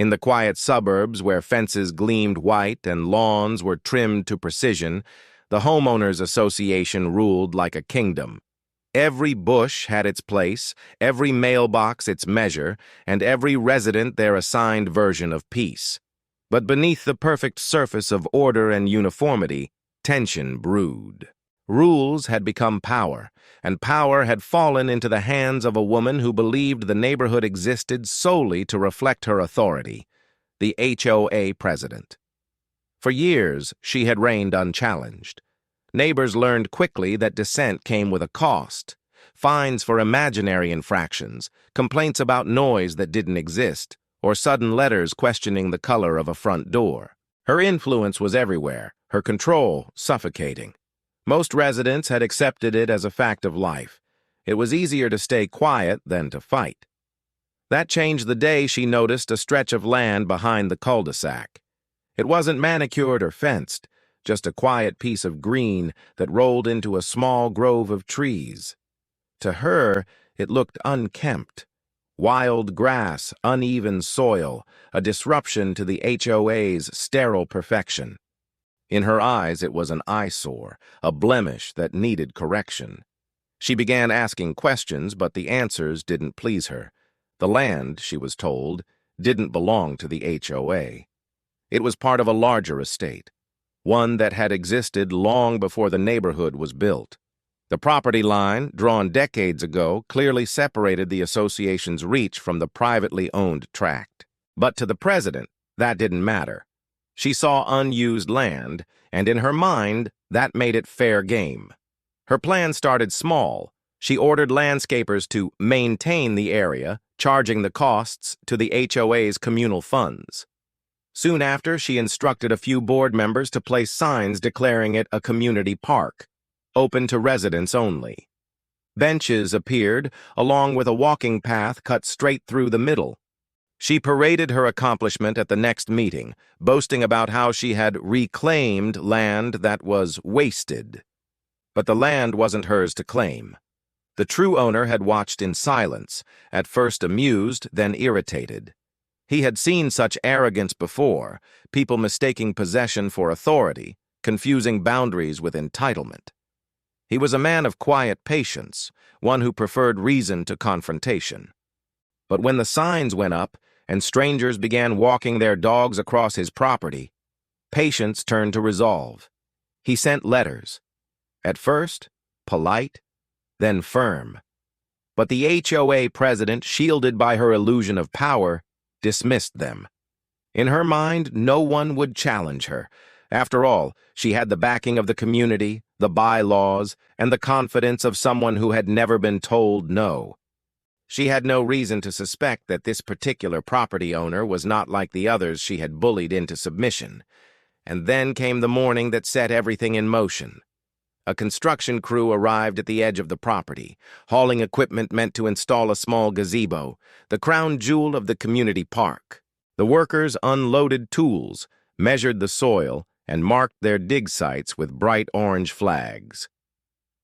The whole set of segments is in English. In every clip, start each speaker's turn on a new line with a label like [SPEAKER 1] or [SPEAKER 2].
[SPEAKER 1] In the quiet suburbs where fences gleamed white and lawns were trimmed to precision, the homeowners association ruled like a kingdom. Every bush had its place, every mailbox its measure, and every resident their assigned version of peace. But beneath the perfect surface of order and uniformity, tension brewed. Rules had become power, and power had fallen into the hands of a woman who believed the neighborhood existed solely to reflect her authority, the HOA President. For years, she had reigned unchallenged. Neighbors learned quickly that dissent came with a cost: fines for imaginary infractions, complaints about noise that didn't exist, or sudden letters questioning the color of a front door. Her influence was everywhere, her control suffocating. Most residents had accepted it as a fact of life. It was easier to stay quiet than to fight. That changed the day she noticed a stretch of land behind the cul-de-sac. It wasn't manicured or fenced, just a quiet piece of green that rolled into a small grove of trees. To her, it looked unkempt. Wild grass, uneven soil, a disruption to the HOA's sterile perfection. In her eyes, it was an eyesore, a blemish that needed correction. She began asking questions, but the answers didn't please her. The land, she was told, didn't belong to the HOA. It was part of a larger estate, one that had existed long before the neighborhood was built. The property line, drawn decades ago, clearly separated the association's reach from the privately owned tract. But to the president, that didn't matter. She saw unused land, and in her mind, that made it fair game. Her plan started small. She ordered landscapers to maintain the area, charging the costs to the HOA's communal funds. Soon after, she instructed a few board members to place signs declaring it a community park, open to residents only. Benches appeared, along with a walking path cut straight through the middle. She paraded her accomplishment at the next meeting, boasting about how she had reclaimed land that was wasted. But the land wasn't hers to claim. The true owner had watched in silence, at first amused, then irritated. He had seen such arrogance before, people mistaking possession for authority, confusing boundaries with entitlement. He was a man of quiet patience, one who preferred reason to confrontation. But when the signs went up, and strangers began walking their dogs across his property, patience turned to resolve. He sent letters. At first, polite, then firm. But the HOA president, shielded by her illusion of power, dismissed them. In her mind, no one would challenge her. After all, she had the backing of the community, the bylaws, and the confidence of someone who had never been told no. She had no reason to suspect that this particular property owner was not like the others she had bullied into submission. And then came the morning that set everything in motion. A construction crew arrived at the edge of the property, hauling equipment meant to install a small gazebo, the crown jewel of the community park. The workers unloaded tools, measured the soil, and marked their dig sites with bright orange flags.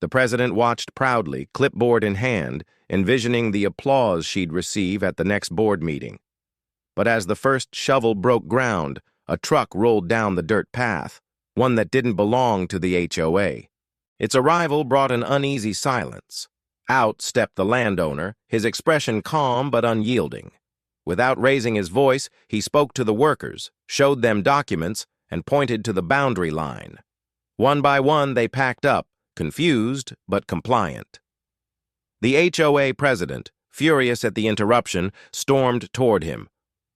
[SPEAKER 1] The president watched proudly, clipboard in hand, envisioning the applause she'd receive at the next board meeting. But as the first shovel broke ground, a truck rolled down the dirt path, one that didn't belong to the HOA. Its arrival brought an uneasy silence. Out stepped the landowner, his expression calm but unyielding. Without raising his voice, he spoke to the workers, showed them documents, and pointed to the boundary line. One by one, they packed up, confused but compliant. The HOA president, furious at the interruption, stormed toward him.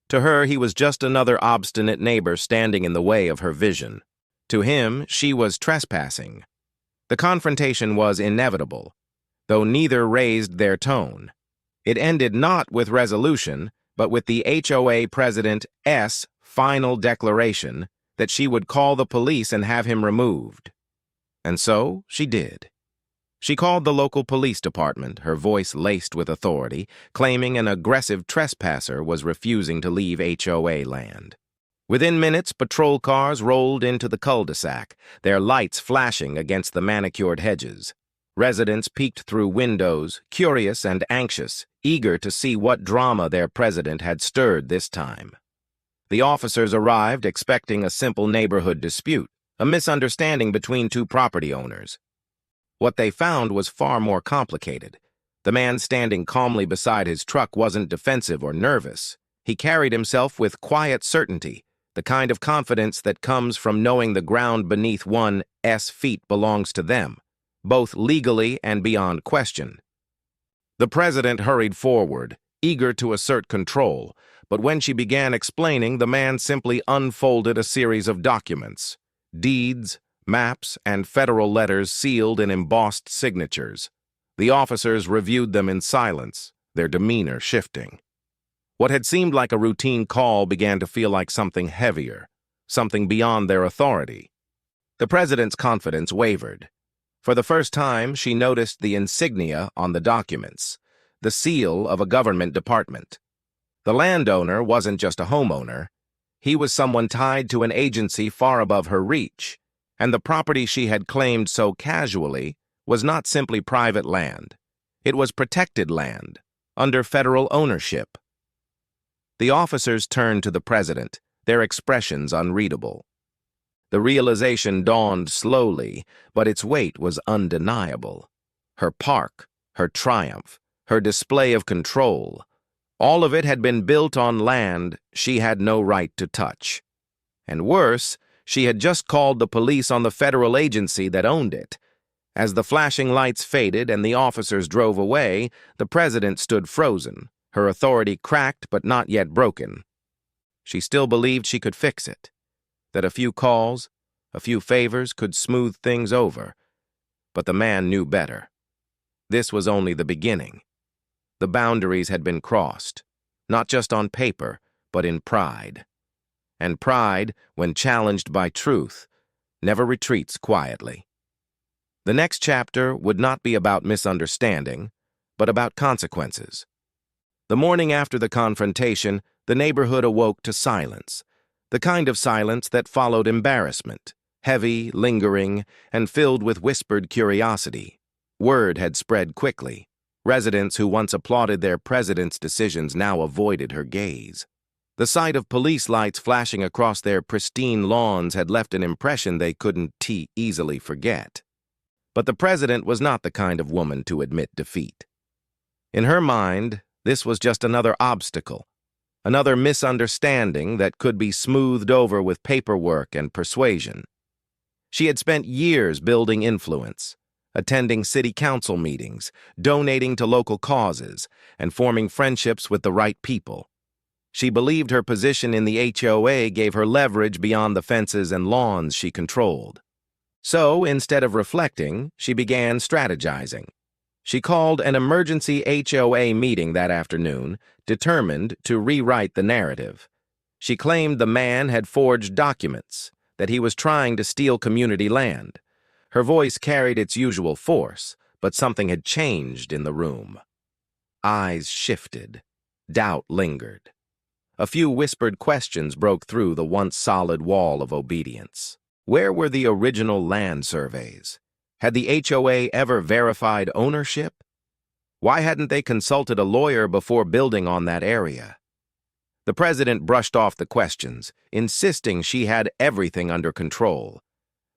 [SPEAKER 1] To her, he was just another obstinate neighbor standing in the way of her vision. To him, she was trespassing. The confrontation was inevitable, though neither raised their tone. It ended not with resolution, but with the HOA president's final declaration that she would call the police and have him removed. And so she did. She called the local police department, her voice laced with authority, claiming an aggressive trespasser was refusing to leave HOA land. Within minutes, patrol cars rolled into the cul-de-sac, their lights flashing against the manicured hedges. Residents peeked through windows, curious and anxious, eager to see what drama their president had stirred this time. The officers arrived expecting a simple neighborhood dispute, a misunderstanding between two property owners. What they found was far more complicated. The man standing calmly beside his truck wasn't defensive or nervous. He carried himself with quiet certainty, the kind of confidence that comes from knowing the ground beneath one's feet belongs to them, both legally and beyond question. The president hurried forward, eager to assert control, but when she began explaining, the man simply unfolded a series of documents, deeds, maps, and federal letters sealed in embossed signatures. The officers reviewed them in silence, their demeanor shifting. What had seemed like a routine call began to feel like something heavier, something beyond their authority. The president's confidence wavered. For the first time, she noticed the insignia on the documents, the seal of a government department. The landowner wasn't just a homeowner. He was someone tied to an agency far above her reach, and the property she had claimed so casually was not simply private land. It was protected land, under federal ownership. The officers turned to the president, their expressions unreadable. The realization dawned slowly, but its weight was undeniable. Her park, her triumph, her display of control, all of it had been built on land she had no right to touch. And worse, she had just called the police on the federal agency that owned it. As the flashing lights faded and the officers drove away, the president stood frozen, her authority cracked but not yet broken. She still believed she could fix it, that a few calls, a few favors could smooth things over. But the man knew better. This was only the beginning. The boundaries had been crossed, not just on paper, but in pride. And pride, when challenged by truth, never retreats quietly. The next chapter would not be about misunderstanding, but about consequences. The morning after the confrontation, the neighborhood awoke to silence, the kind of silence that followed embarrassment, heavy, lingering, and filled with whispered curiosity. Word had spread quickly. Residents who once applauded their president's decisions now avoided her gaze. The sight of police lights flashing across their pristine lawns had left an impression they couldn't easily forget. But the president was not the kind of woman to admit defeat. In her mind, this was just another obstacle, another misunderstanding that could be smoothed over with paperwork and persuasion. She had spent years building influence, attending city council meetings, donating to local causes, and forming friendships with the right people. She believed her position in the HOA gave her leverage beyond the fences and lawns she controlled. So, instead of reflecting, she began strategizing. She called an emergency HOA meeting that afternoon, determined to rewrite the narrative. She claimed the man had forged documents, that he was trying to steal community land. Her voice carried its usual force, but something had changed in the room. Eyes shifted. Doubt lingered. A few whispered questions broke through the once solid wall of obedience. Where were the original land surveys? Had the HOA ever verified ownership? Why hadn't they consulted a lawyer before building on that area? The president brushed off the questions, insisting she had everything under control.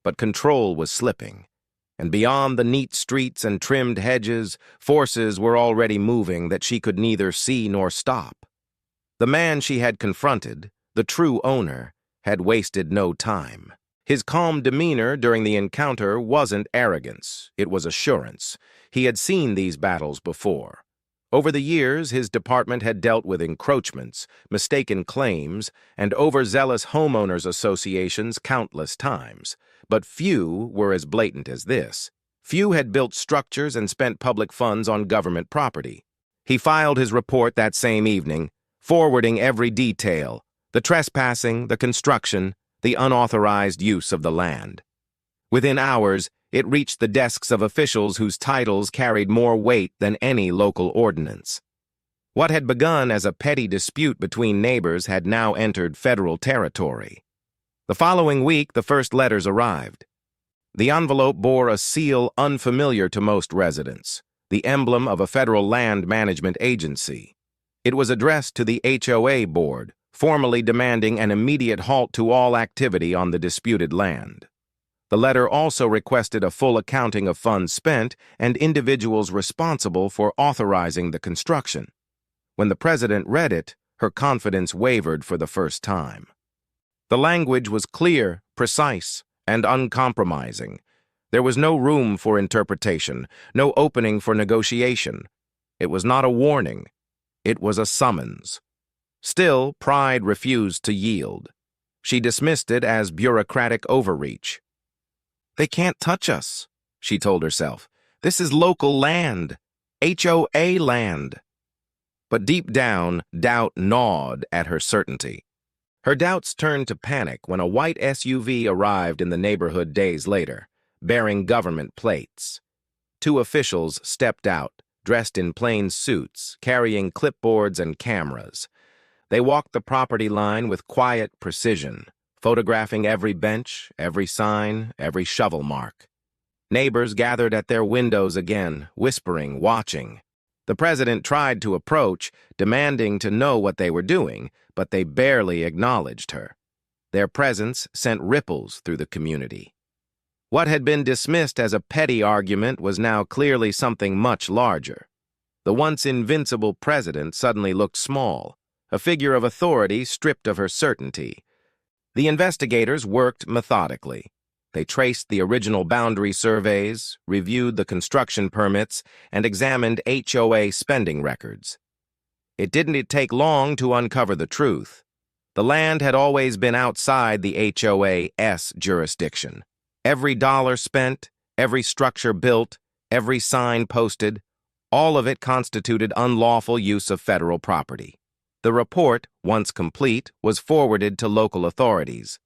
[SPEAKER 1] But control was slipping, and beyond the neat streets and trimmed hedges, forces were already moving that she could neither see nor stop. The man she had confronted, the true owner, had wasted no time. His calm demeanor during the encounter wasn't arrogance, it was assurance. He had seen these battles before. Over the years, his department had dealt with encroachments, mistaken claims, and overzealous homeowners associations countless times. But few were as blatant as this. Few had built structures and spent public funds on government property. He filed his report that same evening, forwarding every detail, the trespassing, the construction, the unauthorized use of the land. Within hours, it reached the desks of officials whose titles carried more weight than any local ordinance. What had begun as a petty dispute between neighbors had now entered federal territory. The following week, the first letters arrived. The envelope bore a seal unfamiliar to most residents, the emblem of a federal land management agency. It was addressed to the HOA board, formally demanding an immediate halt to all activity on the disputed land. The letter also requested a full accounting of funds spent and individuals responsible for authorizing the construction. When the president read it, her confidence wavered for the first time. The language was clear, precise, and uncompromising. There was no room for interpretation, no opening for negotiation. It was not a warning. It was a summons. Still, pride refused to yield. She dismissed it as bureaucratic overreach. "They can't touch us," she told herself. "This is local land, HOA land." But deep down, doubt gnawed at her certainty. Her doubts turned to panic when a white SUV arrived in the neighborhood days later, bearing government plates. Two officials stepped out, dressed in plain suits, carrying clipboards and cameras. They walked the property line with quiet precision, photographing every bench, every sign, every shovel mark. Neighbors gathered at their windows again, whispering, watching. The president tried to approach, demanding to know what they were doing, but they barely acknowledged her. Their presence sent ripples through the community. What had been dismissed as a petty argument was now clearly something much larger. The once invincible president suddenly looked small, a figure of authority stripped of her certainty. The investigators worked methodically. They traced the original boundary surveys, reviewed the construction permits, and examined HOA spending records. It didn't take long to uncover the truth. The land had always been outside the HOA's jurisdiction. Every dollar spent, every structure built, every sign posted, all of it constituted unlawful use of federal property. The report, once complete, was forwarded to local authorities.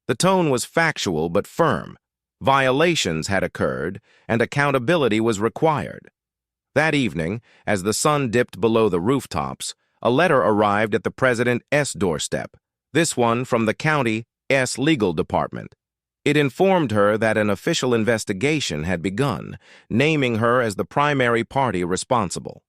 [SPEAKER 1] The tone was factual but firm. Violations had occurred, and accountability was required. That evening, as the sun dipped below the rooftops, a letter arrived at the president's doorstep, this one from the county's legal department. It informed her that an official investigation had begun, naming her as the primary party responsible.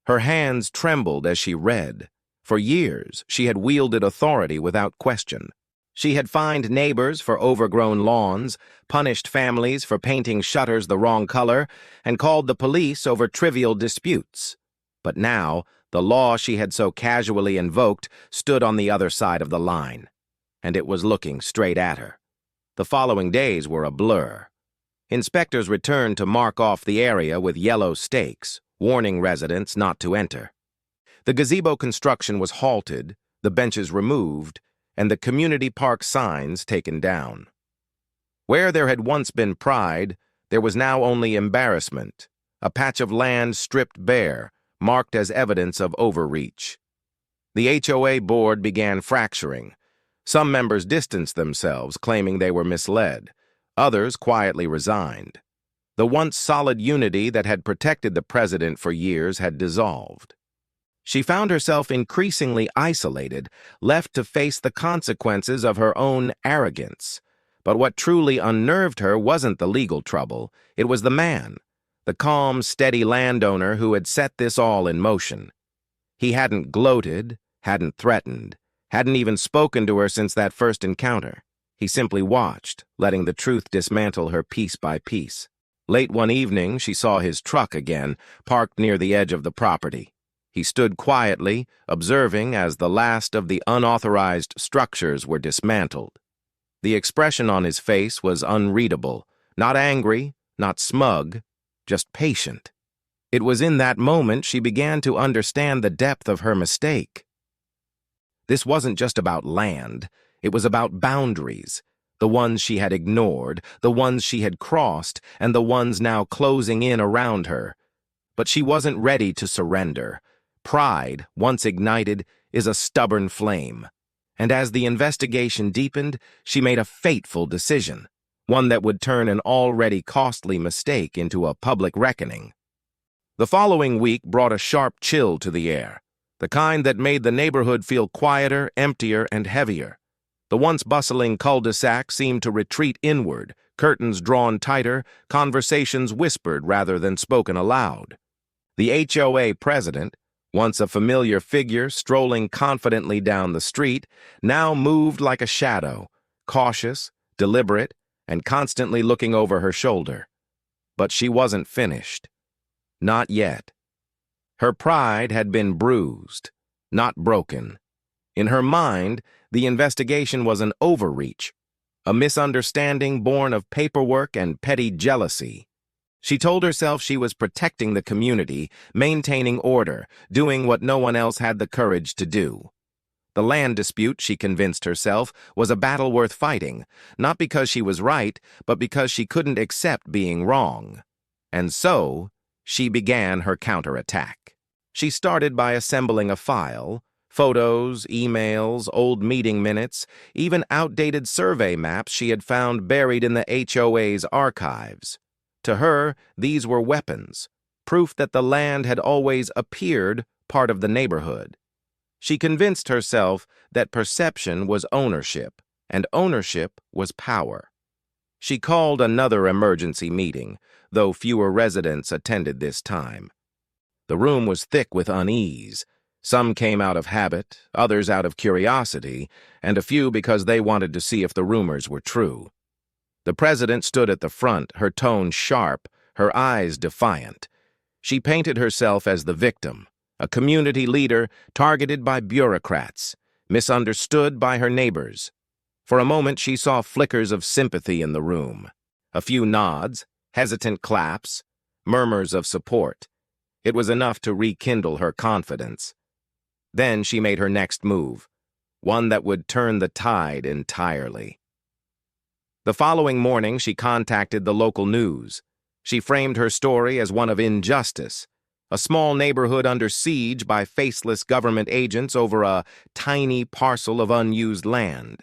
[SPEAKER 1] Her hands trembled as she read. For years, she had wielded authority without question. She had fined neighbors for overgrown lawns, punished families for painting shutters the wrong color, and called the police over trivial disputes. But now, the law she had so casually invoked stood on the other side of the line, and it was looking straight at her. The following days were a blur. Inspectors returned to mark off the area with yellow stakes, warning residents not to enter. The gazebo construction was halted, the benches removed, and the community park signs taken down. Where there had once been pride, there was now only embarrassment, a patch of land stripped bare, marked as evidence of overreach. The HOA board began fracturing. Some members distanced themselves, claiming they were misled. Others quietly resigned. The once solid unity that had protected the president for years had dissolved. She found herself increasingly isolated, left to face the consequences of her own arrogance. But what truly unnerved her wasn't the legal trouble, it was the man, the calm, steady landowner who had set this all in motion. He hadn't gloated, hadn't threatened, hadn't even spoken to her since that first encounter. He simply watched, letting the truth dismantle her piece by piece. Late one evening, she saw his truck again, parked near the edge of the property. He stood quietly, observing as the last of the unauthorized structures were dismantled. The expression on his face was unreadable, not angry, not smug, just patient. It was in that moment she began to understand the depth of her mistake. This wasn't just about land, it was about boundaries, the ones she had ignored, the ones she had crossed, and the ones now closing in around her. But she wasn't ready to surrender. Pride, once ignited, is a stubborn flame. And as the investigation deepened, she made a fateful decision, one that would turn an already costly mistake into a public reckoning. The following week brought a sharp chill to the air, the kind that made the neighborhood feel quieter, emptier, and heavier. The once bustling cul-de-sac seemed to retreat inward, curtains drawn tighter, conversations whispered rather than spoken aloud. The HOA president, Once a familiar figure strolling confidently down the street, now moved like a shadow, cautious, deliberate, and constantly looking over her shoulder. But she wasn't finished. Not yet. Her pride had been bruised, not broken. In her mind, the investigation was an overreach, a misunderstanding born of paperwork and petty jealousy. She told herself she was protecting the community, maintaining order, doing what no one else had the courage to do. The land dispute, she convinced herself, was a battle worth fighting, not because she was right, but because she couldn't accept being wrong. And so, she began her counterattack. She started by assembling a file: photos, emails, old meeting minutes, even outdated survey maps she had found buried in the HOA's archives. To her, these were weapons, proof that the land had always appeared part of the neighborhood. She convinced herself that perception was ownership, and ownership was power. She called another emergency meeting, though fewer residents attended this time. The room was thick with unease. Some came out of habit, others out of curiosity, and a few because they wanted to see if the rumors were true. The president stood at the front, her tone sharp, her eyes defiant. She painted herself as the victim, a community leader targeted by bureaucrats, misunderstood by her neighbors. For a moment she saw flickers of sympathy in the room. A few nods, hesitant claps, murmurs of support. It was enough to rekindle her confidence. Then she made her next move, one that would turn the tide entirely. The following morning, she contacted the local news. She framed her story as one of injustice, a small neighborhood under siege by faceless government agents over a tiny parcel of unused land.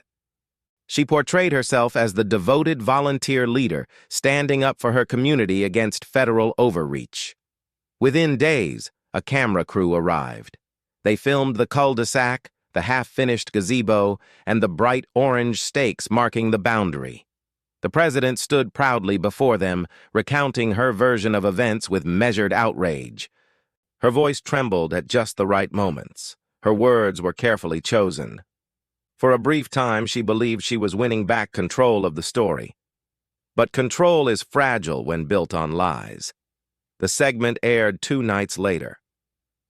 [SPEAKER 1] She portrayed herself as the devoted volunteer leader standing up for her community against federal overreach. Within days, a camera crew arrived. They filmed the cul-de-sac, the half-finished gazebo, and the bright orange stakes marking the boundary. The president stood proudly before them, recounting her version of events with measured outrage. Her voice trembled at just the right moments. Her words were carefully chosen. For a brief time, she believed she was winning back control of the story. But control is fragile when built on lies. The segment aired 2 nights later,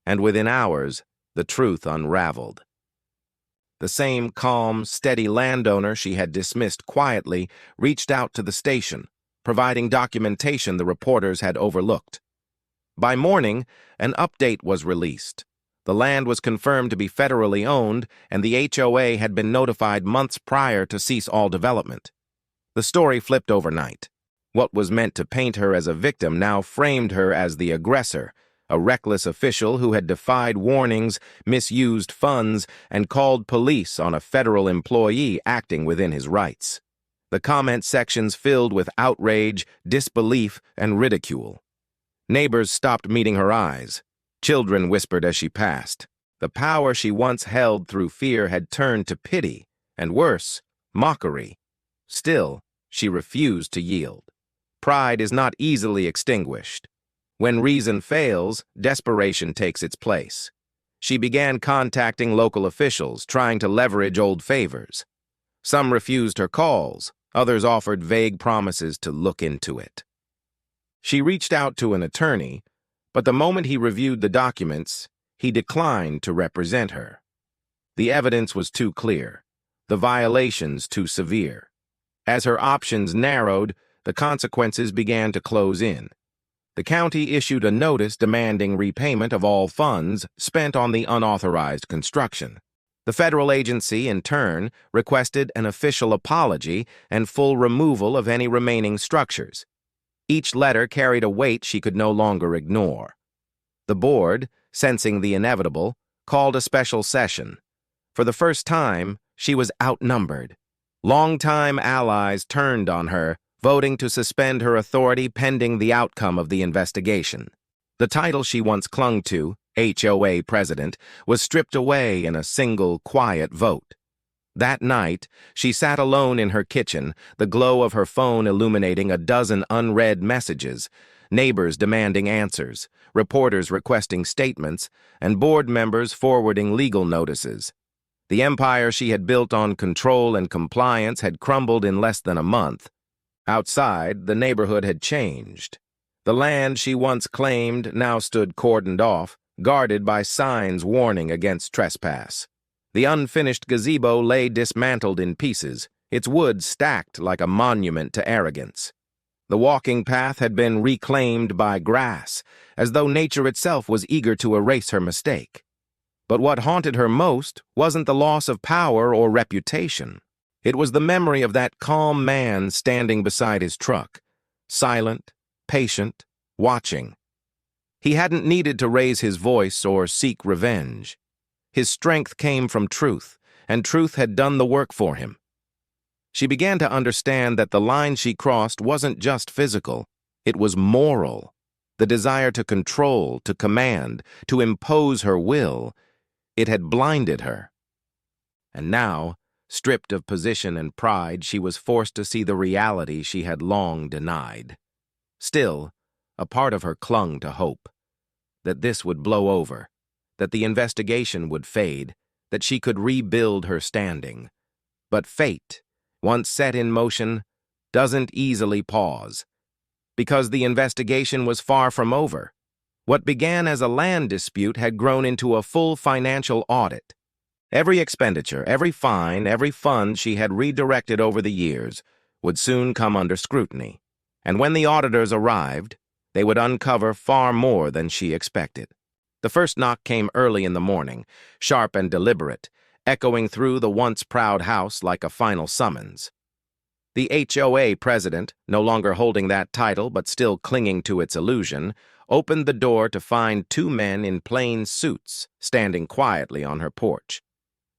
[SPEAKER 1] and within hours, the truth unraveled. The same calm, steady landowner she had dismissed quietly reached out to the station, providing documentation the reporters had overlooked. By morning, an update was released. The land was confirmed to be federally owned, and the HOA had been notified months prior to cease all development. The story flipped overnight. What was meant to paint her as a victim now framed her as the aggressor, a reckless official who had defied warnings, misused funds, and called police on a federal employee acting within his rights. The comment sections filled with outrage, disbelief, and ridicule. Neighbors stopped meeting her eyes. Children whispered as she passed. The power she once held through fear had turned to pity, and worse, mockery. Still, she refused to yield. Pride is not easily extinguished. When reason fails, desperation takes its place. She began contacting local officials, trying to leverage old favors. Some refused her calls, others offered vague promises to look into it. She reached out to an attorney, but the moment he reviewed the documents, he declined to represent her. The evidence was too clear, the violations too severe. As her options narrowed, the consequences began to close in. The county issued a notice demanding repayment of all funds spent on the unauthorized construction. The federal agency, in turn, requested an official apology and full removal of any remaining structures. Each letter carried a weight she could no longer ignore. The board, sensing the inevitable, called a special session. For the first time, she was outnumbered. Longtime allies turned on her, voting to suspend her authority pending the outcome of the investigation. The title she once clung to, HOA President, was stripped away in a single, quiet vote. That night, she sat alone in her kitchen, the glow of her phone illuminating a dozen unread messages. neighbors demanding answers, reporters requesting statements, and board members forwarding legal notices. The empire she had built on control and compliance had crumbled in less than a month. Outside, the neighborhood had changed. The land she once claimed now stood cordoned off, guarded by signs warning against trespass. The unfinished gazebo lay dismantled in pieces, its wood stacked like a monument to arrogance. The walking path had been reclaimed by grass, as though nature itself was eager to erase her mistake. But what haunted her most wasn't the loss of power or reputation. It was the memory of that calm man standing beside his truck, silent, patient, watching. He hadn't needed to raise his voice or seek revenge. His strength came from truth, and truth had done the work for him. She began to understand that the line she crossed wasn't just physical, it was moral. The desire to control, to command, to impose her will, it had blinded her. And now, stripped of position and pride, she was forced to see the reality she had long denied. Still, a part of her clung to hope. That this would blow over, that the investigation would fade, that she could rebuild her standing. But fate, once set in motion, doesn't easily pause. Because the investigation was far from over. What began as a land dispute had grown into a full financial audit. Every expenditure, every fine, every fund she had redirected over the years would soon come under scrutiny. And when the auditors arrived, they would uncover far more than she expected. The first knock came early in the morning, sharp and deliberate, echoing through the once proud house like a final summons. The HOA President, no longer holding that title but still clinging to its illusion, opened the door to find two men in plain suits standing quietly on her porch.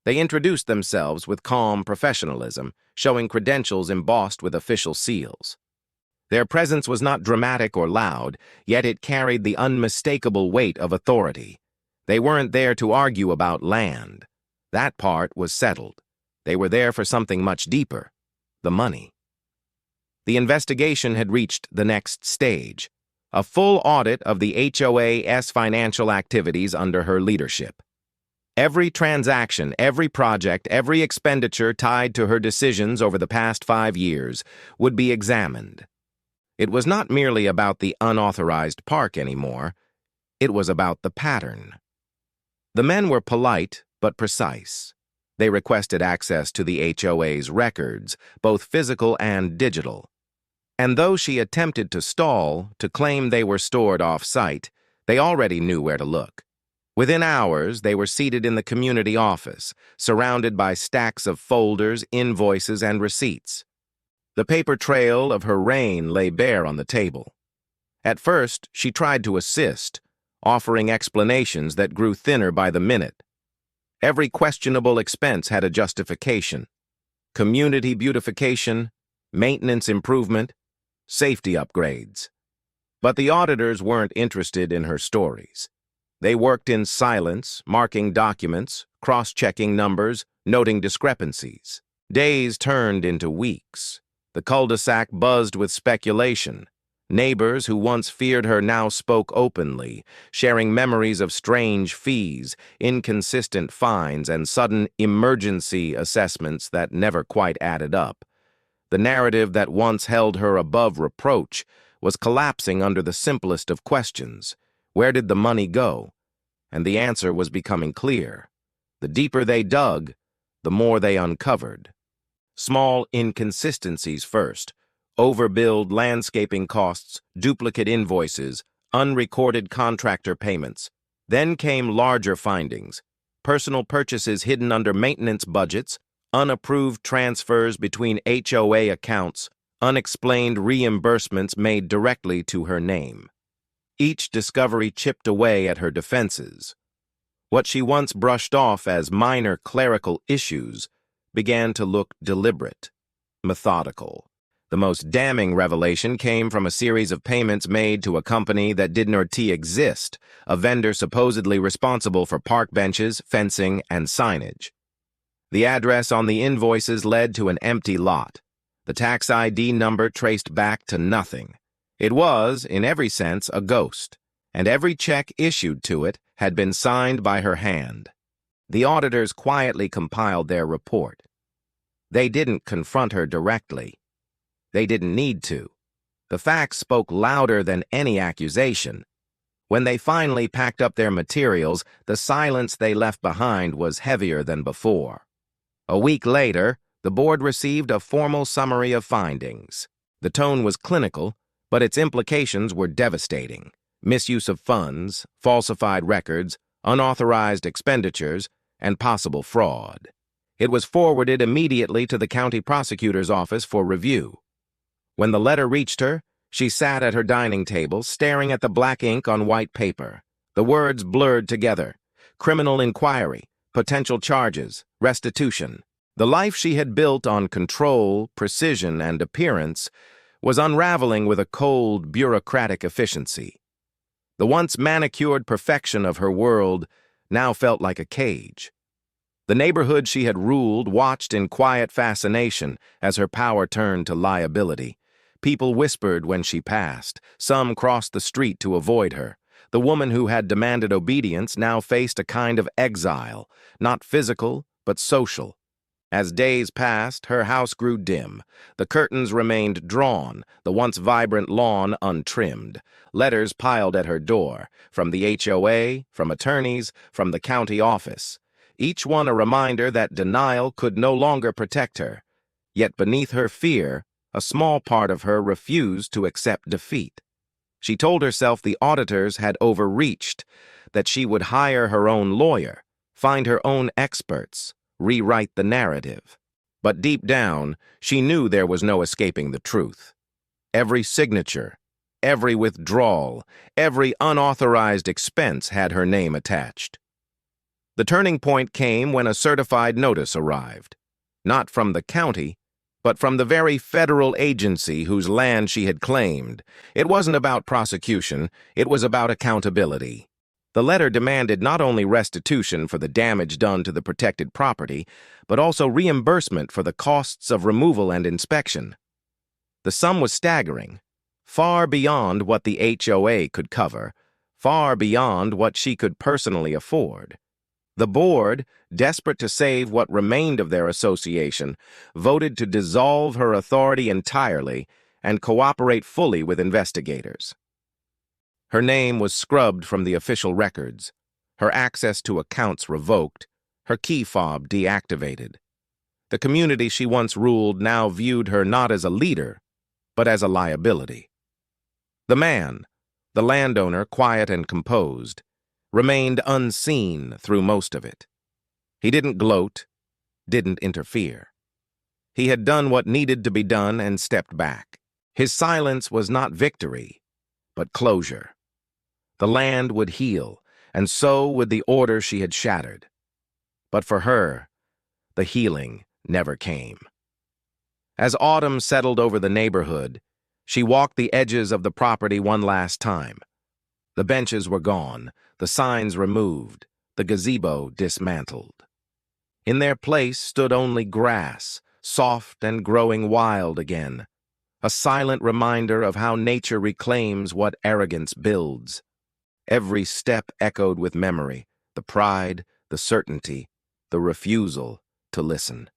[SPEAKER 1] They introduced themselves with calm professionalism, showing credentials embossed with official seals. Their presence was not dramatic or loud, yet it carried the unmistakable weight of authority. They weren't there to argue about land. That part was settled. They were there for something much deeper, the money. The investigation had reached the next stage, a full audit of the HOA's financial activities under her leadership. Every transaction, every project, every expenditure tied to her decisions over the past 5 years would be examined. It was not merely about the unauthorized park anymore. It was about the pattern. The men were polite but precise. They requested access to the HOA's records, both physical and digital. And though she attempted to stall, to claim they were stored off-site, they already knew where to look. Within hours, they were seated in the community office, surrounded by stacks of folders, invoices, and receipts. The paper trail of her reign lay bare on the table. At first, she tried to assist, offering explanations that grew thinner by the minute. Every questionable expense had a justification. Community beautification, maintenance improvement, safety upgrades. But the auditors weren't interested in her stories. They worked in silence, marking documents, cross-checking numbers, noting discrepancies. Days turned into weeks. The cul-de-sac buzzed with speculation. Neighbors who once feared her now spoke openly, sharing memories of strange fees, inconsistent fines, and sudden emergency assessments that never quite added up. The narrative that once held her above reproach was collapsing under the simplest of questions. Where did the money go? And the answer was becoming clear. The deeper they dug, the more they uncovered. Small inconsistencies first. Overbilled landscaping costs, duplicate invoices, unrecorded contractor payments. Then came larger findings. Personal purchases hidden under maintenance budgets, unapproved transfers between HOA accounts, unexplained reimbursements made directly to her name. Each discovery chipped away at her defenses. What she once brushed off as minor clerical issues began to look deliberate, methodical. The most damning revelation came from a series of payments made to a company that did not exist, a vendor supposedly responsible for park benches, fencing, and signage. The address on the invoices led to an empty lot. The tax ID number traced back to nothing. It was, in every sense, a ghost, and every check issued to it had been signed by her hand. The auditors quietly compiled their report. They didn't confront her directly. They didn't need to. The facts spoke louder than any accusation. When they finally packed up their materials, the silence they left behind was heavier than before. A week later, the board received a formal summary of findings. The tone was clinical, but its implications were devastating. Misuse of funds, falsified records, unauthorized expenditures, and possible fraud. It was forwarded immediately to the county prosecutor's office for review. When the letter reached her, she sat at her dining table, staring at the black ink on white paper. The words blurred together. Criminal inquiry, potential charges, restitution. The life she had built on control, precision, and appearance was unraveling with a cold, bureaucratic efficiency. The once manicured perfection of her world now felt like a cage. The neighborhood she had ruled watched in quiet fascination as her power turned to liability. People whispered when she passed. Some crossed the street to avoid her. The woman who had demanded obedience now faced a kind of exile, not physical, but social. As days passed, her house grew dim. The curtains remained drawn, the once vibrant lawn untrimmed. Letters piled at her door, from the HOA, from attorneys, from the county office. Each one a reminder that denial could no longer protect her. Yet beneath her fear, a small part of her refused to accept defeat. She told herself the auditors had overreached, that she would hire her own lawyer, find her own experts, rewrite the narrative. But deep down, she knew there was no escaping the truth. Every signature, every withdrawal, every unauthorized expense had her name attached. The turning point came when a certified notice arrived, not from the county, but from the very federal agency whose land she had claimed. It wasn't about prosecution, it was about accountability. The letter demanded not only restitution for the damage done to the protected property, but also reimbursement for the costs of removal and inspection. The sum was staggering, far beyond what the HOA could cover, far beyond what she could personally afford. The board, desperate to save what remained of their association, voted to dissolve her authority entirely and cooperate fully with investigators. Her name was scrubbed from the official records, her access to accounts revoked, her key fob deactivated. The community she once ruled now viewed her not as a leader, but as a liability. The man, the landowner, quiet and composed, remained unseen through most of it. He didn't gloat, didn't interfere. He had done what needed to be done and stepped back. His silence was not victory, but closure. The land would heal, and so would the order she had shattered. But for her, the healing never came. As autumn settled over the neighborhood, she walked the edges of the property one last time. The benches were gone, the signs removed, the gazebo dismantled. In their place stood only grass, soft and growing wild again, a silent reminder of how nature reclaims what arrogance builds. Every step echoed with memory, the pride, the certainty, the refusal to listen.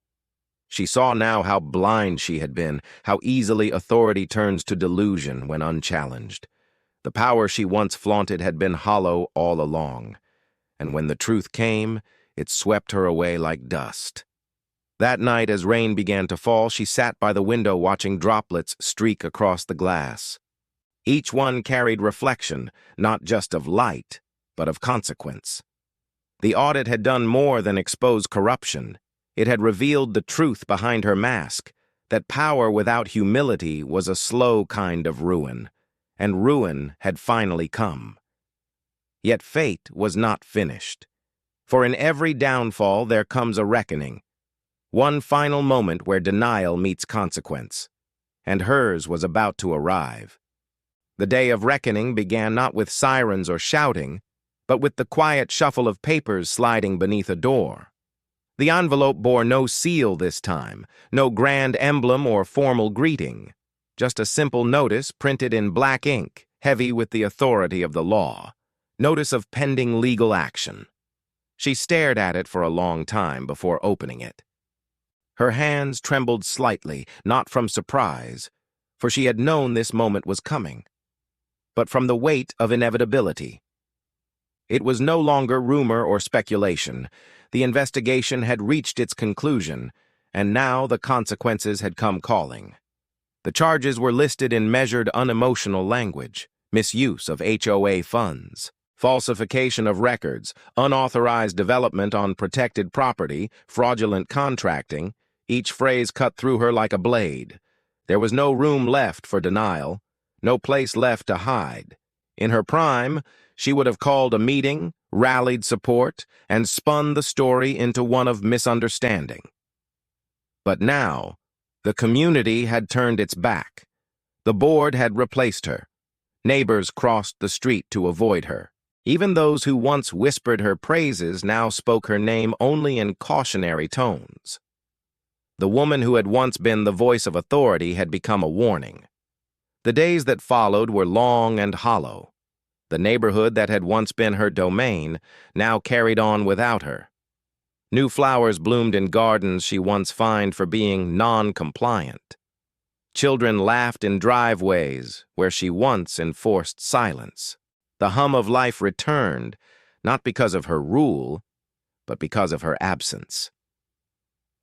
[SPEAKER 1] She saw now how blind she had been, how easily authority turns to delusion when unchallenged. The power she once flaunted had been hollow all along, and when the truth came, it swept her away like dust. That night, as rain began to fall, she sat by the window watching droplets streak across the glass. Each one carried reflection, not just of light, but of consequence. The audit had done more than expose corruption. It had revealed the truth behind her mask, that power without humility was a slow kind of ruin, and ruin had finally come. Yet fate was not finished, for in every downfall there comes a reckoning, one final moment where denial meets consequence, and hers was about to arrive. The day of reckoning began not with sirens or shouting, but with the quiet shuffle of papers sliding beneath a door. The envelope bore no seal this time, no grand emblem or formal greeting. Just a simple notice printed in black ink, heavy with the authority of the law. Notice of pending legal action. She stared at it for a long time before opening it. Her hands trembled slightly, not from surprise, for she had known this moment was coming, but from the weight of inevitability. It was no longer rumor or speculation. The investigation had reached its conclusion, and now the consequences had come calling. The charges were listed in measured, unemotional language: misuse of HOA funds, falsification of records, unauthorized development on protected property, fraudulent contracting. Each phrase cut through her like a blade. There was no room left for denial, no place left to hide. In her prime, she would have called a meeting, rallied support, and spun the story into one of misunderstanding. But now, the community had turned its back. The board had replaced her. Neighbors crossed the street to avoid her. Even those who once whispered her praises now spoke her name only in cautionary tones. The woman who had once been the voice of authority had become a warning. The days that followed were long and hollow. The neighborhood that had once been her domain now carried on without her. New flowers bloomed in gardens she once fined for being non-compliant. Children laughed in driveways where she once enforced silence. The hum of life returned, not because of her rule, but because of her absence.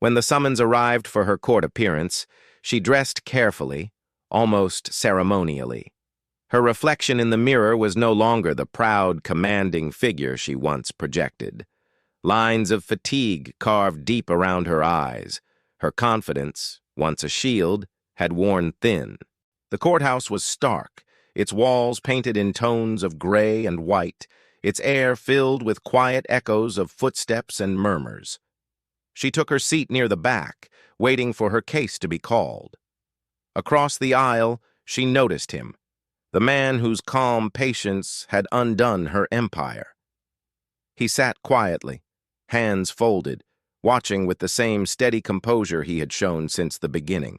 [SPEAKER 1] When the summons arrived for her court appearance, she dressed carefully, almost ceremonially. Her reflection in the mirror was no longer the proud, commanding figure she once projected. Lines of fatigue carved deep around her eyes. Her confidence, once a shield, had worn thin. The courthouse was stark, its walls painted in tones of gray and white, its air filled with quiet echoes of footsteps and murmurs. She took her seat near the back, waiting for her case to be called. Across the aisle, she noticed him, the man whose calm patience had undone her empire. He sat quietly, hands folded, watching with the same steady composure he had shown since the beginning.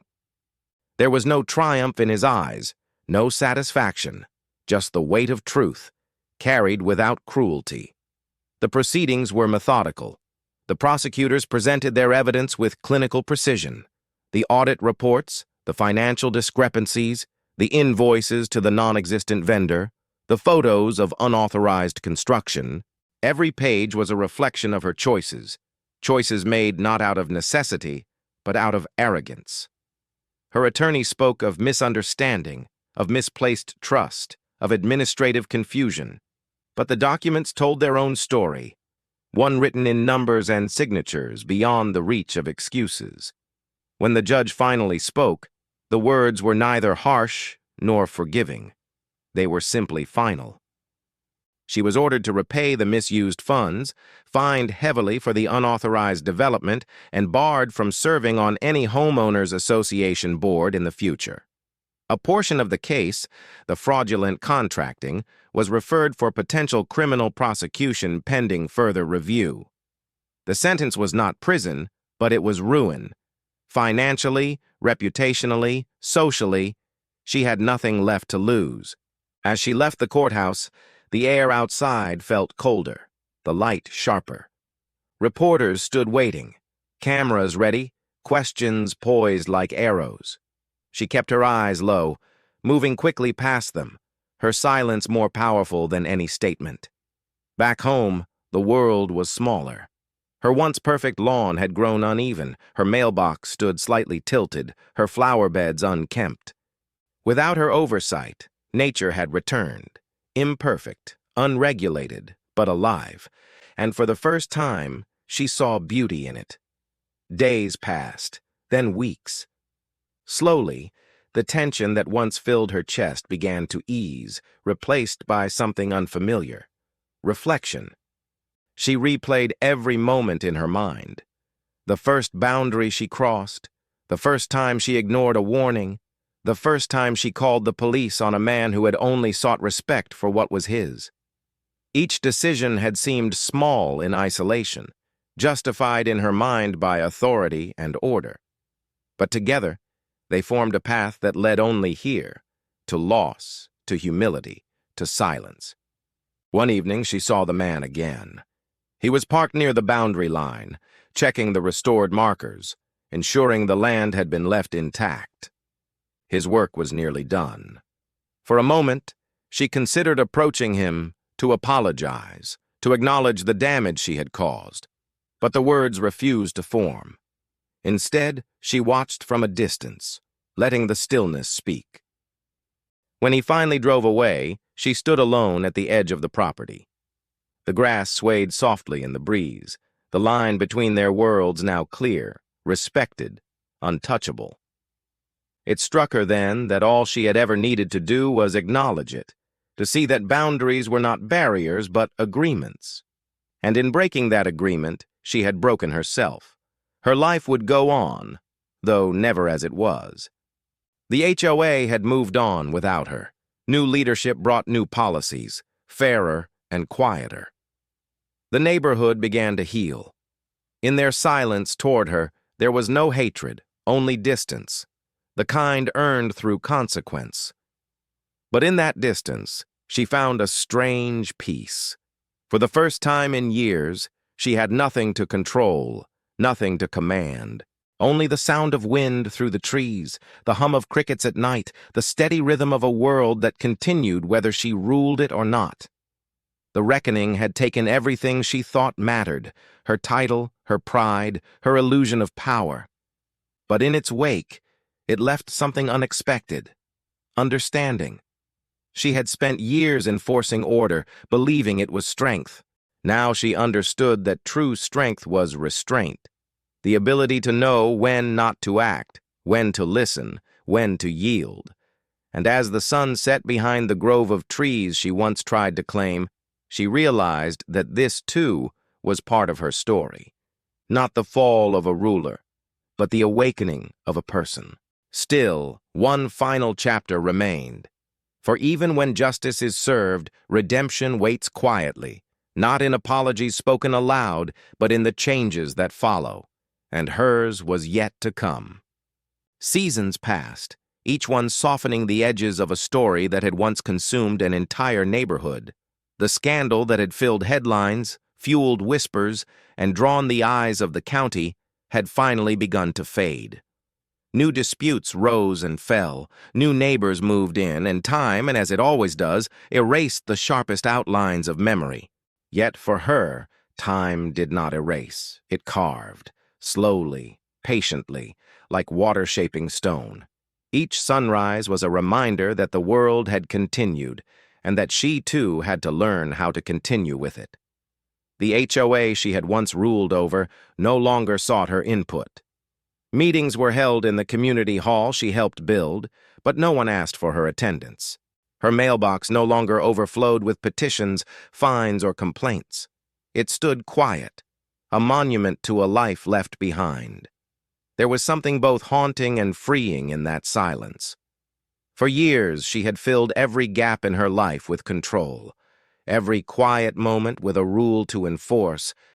[SPEAKER 1] There was no triumph in his eyes, no satisfaction, just the weight of truth, carried without cruelty. The proceedings were methodical. The prosecutors presented their evidence with clinical precision. The audit reports, the financial discrepancies, the invoices to the non-existent vendor, the photos of unauthorized construction. Every page was a reflection of her choices made not out of necessity, but out of arrogance. Her attorney spoke of misunderstanding, of misplaced trust, of administrative confusion. But the documents told their own story, one written in numbers and signatures beyond the reach of excuses. When the judge finally spoke, the words were neither harsh nor forgiving. They were simply final. She was ordered to repay the misused funds, fined heavily for the unauthorized development, and barred from serving on any homeowners association board in the future. A portion of the case, the fraudulent contracting, was referred for potential criminal prosecution pending further review. The sentence was not prison, but it was ruin. Financially, reputationally, socially, she had nothing left to lose. As she left the courthouse, the air outside felt colder, the light sharper. Reporters stood waiting, cameras ready, questions poised like arrows. She kept her eyes low, moving quickly past them, her silence more powerful than any statement. Back home, the world was smaller. Her once perfect lawn had grown uneven, her mailbox stood slightly tilted, her flower beds unkempt. Without her oversight, nature had returned, imperfect, unregulated, but alive, and for the first time, she saw beauty in it. Days passed, then weeks. Slowly, the tension that once filled her chest began to ease, replaced by something unfamiliar: reflection. She replayed every moment in her mind. The first boundary she crossed, the first time she ignored a warning, the first time she called the police on a man who had only sought respect for what was his. Each decision had seemed small in isolation, justified in her mind by authority and order. But together, They formed a path that led only here, to loss, to humility, to silence. One evening she saw the man again. He was parked near the boundary line, checking the restored markers, ensuring the land had been left intact. His work was nearly done. For a moment, she considered approaching him to apologize, to acknowledge the damage she had caused, but the words refused to form. Instead, she watched from a distance, letting the stillness speak. When he finally drove away, she stood alone at the edge of the property. The grass swayed softly in the breeze, the line between their worlds now clear, respected, untouchable. It struck her then that all she had ever needed to do was acknowledge it, to see that boundaries were not barriers but agreements. And in breaking that agreement, she had broken herself. Her life would go on, though never as it was. The HOA had moved on without her. New leadership brought new policies, fairer and quieter. The neighborhood began to heal. In their silence toward her, there was no hatred, only distance, the kind earned through consequence. But in that distance, she found a strange peace. For the first time in years, she had nothing to control, nothing to command. Only the sound of wind through the trees, the hum of crickets at night, the steady rhythm of a world that continued whether she ruled it or not. The reckoning had taken everything she thought mattered, her title, her pride, her illusion of power. But in its wake, it left something unexpected: understanding. She had spent years enforcing order, believing it was strength. Now she understood that true strength was restraint. The ability to know when not to act, when to listen, when to yield. And as the sun set behind the grove of trees she once tried to claim, she realized that this, too, was part of her story. Not the fall of a ruler, but the awakening of a person. Still, one final chapter remained. For even when justice is served, redemption waits quietly, not in apologies spoken aloud, but in the changes that follow. And hers was yet to come. Seasons passed, each one softening the edges of a story that had once consumed an entire neighborhood. The scandal that had filled headlines, fueled whispers, and drawn the eyes of the county had finally begun to fade. New disputes rose and fell, new neighbors moved in, and time, and as it always does, erased the sharpest outlines of memory. Yet for her, time did not erase, it carved. Slowly, patiently, like water shaping stone. Each sunrise was a reminder that the world had continued, and that she too had to learn how to continue with it. The HOA she had once ruled over no longer sought her input. Meetings were held in the community hall she helped build, but no one asked for her attendance. Her mailbox no longer overflowed with petitions, fines, or complaints. It stood quiet, a monument to a life left behind. There was something both haunting and freeing in that silence. For years, she had filled every gap in her life with control, every quiet moment with a rule to enforce,